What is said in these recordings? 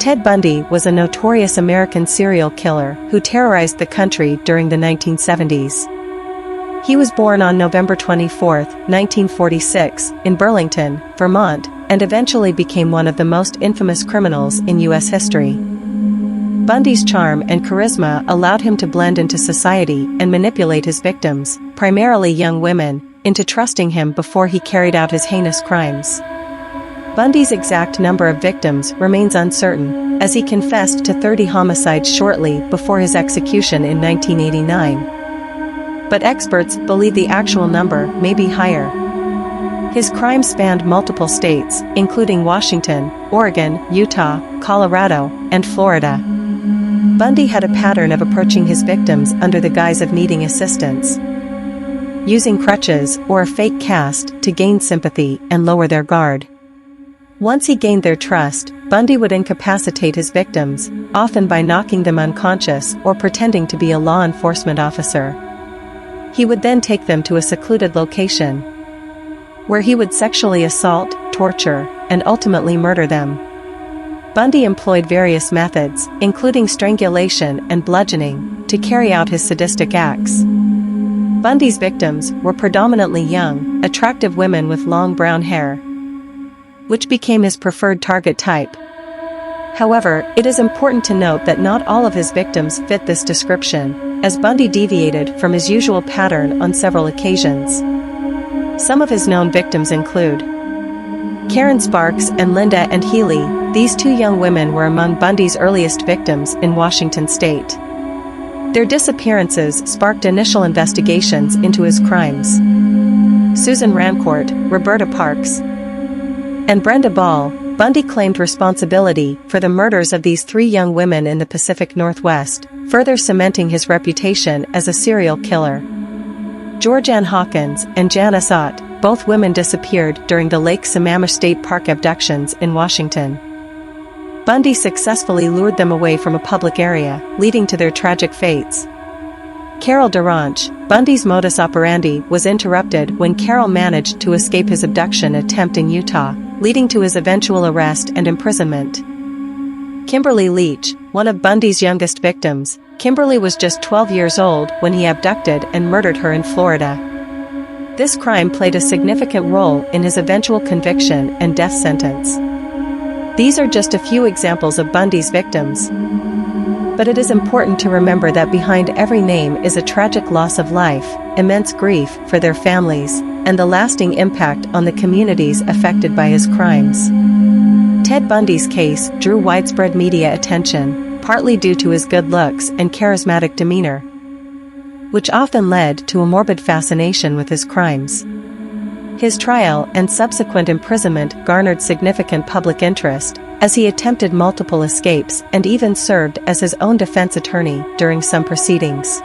Ted Bundy was a notorious American serial killer who terrorized the country during the 1970s. He was born on November 24, 1946, in Burlington, Vermont, and eventually became one of the most infamous criminals in U.S. history. Bundy's charm and charisma allowed him to blend into society and manipulate his victims, primarily young women, into trusting him before he carried out his heinous crimes. Bundy's exact number of victims remains uncertain, as he confessed to 30 homicides shortly before his execution in 1989. But experts believe the actual number may be higher. His crimes spanned multiple states, including Washington, Oregon, Utah, Colorado, and Florida. Bundy had a pattern of approaching his victims under the guise of needing assistance, using crutches or a fake cast to gain sympathy and lower their guard. Once he gained their trust, Bundy would incapacitate his victims, often by knocking them unconscious or pretending to be a law enforcement officer. He would then take them to a secluded location, where he would sexually assault, torture, and ultimately murder them. Bundy employed various methods, including strangulation and bludgeoning, to carry out his sadistic acts. Bundy's victims were predominantly young, attractive women with long brown hair, which became his preferred target type. However, it is important to note that not all of his victims fit this description, as Bundy deviated from his usual pattern on several occasions. Some of his known victims include Karen Sparks and Linda and Healy. These two young women were among Bundy's earliest victims in Washington state. Their disappearances sparked initial investigations into his crimes. Susan Rancourt, Roberta Parks, and Brenda Ball. Bundy claimed responsibility for the murders of these three young women in the Pacific Northwest, further cementing his reputation as a serial killer. Georgianne Hawkins and Janice Ott, both women disappeared during the Lake Sammamish State Park abductions in Washington. Bundy successfully lured them away from a public area, leading to their tragic fates. Carol Duranch. Bundy's modus operandi was interrupted when Carol managed to escape his abduction attempt in Utah, leading to his eventual arrest and imprisonment. Kimberly Leach, one of Bundy's youngest victims. Kimberly was just 12 years old when he abducted and murdered her in Florida. This crime played a significant role in his eventual conviction and death sentence. These are just a few examples of Bundy's victims. But it is important to remember that behind every name is a tragic loss of life, immense grief for their families, and the lasting impact on the communities affected by his crimes. Ted Bundy's case drew widespread media attention, partly due to his good looks and charismatic demeanor, which often led to a morbid fascination with his crimes. His trial and subsequent imprisonment garnered significant public interest, as he attempted multiple escapes and even served as his own defense attorney during some proceedings.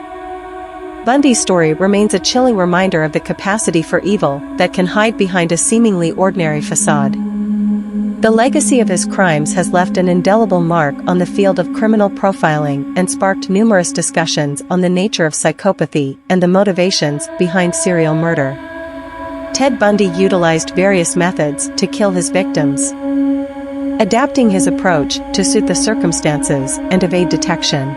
Bundy's story remains a chilling reminder of the capacity for evil that can hide behind a seemingly ordinary facade. The legacy of his crimes has left an indelible mark on the field of criminal profiling and sparked numerous discussions on the nature of psychopathy and the motivations behind serial murder. Ted Bundy utilized various methods to kill his victims, adapting his approach to suit the circumstances and evade detection.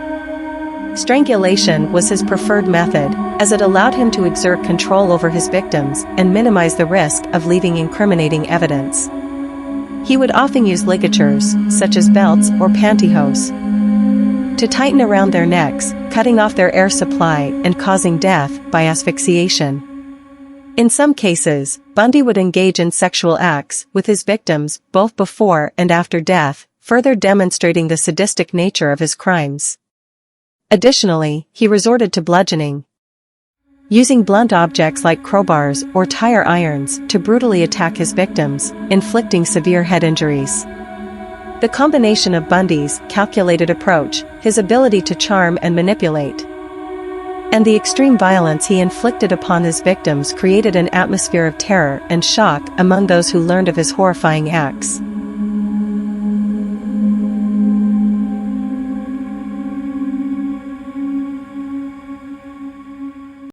Strangulation was his preferred method, as it allowed him to exert control over his victims and minimize the risk of leaving incriminating evidence. He would often use ligatures, such as belts or pantyhose, to tighten around their necks, cutting off their air supply and causing death by asphyxiation. In some cases, Bundy would engage in sexual acts with his victims both before and after death, further demonstrating the sadistic nature of his crimes. Additionally, he resorted to bludgeoning, using blunt objects like crowbars or tire irons to brutally attack his victims, inflicting severe head injuries. The combination of Bundy's calculated approach, his ability to charm and manipulate, and the extreme violence he inflicted upon his victims created an atmosphere of terror and shock among those who learned of his horrifying acts.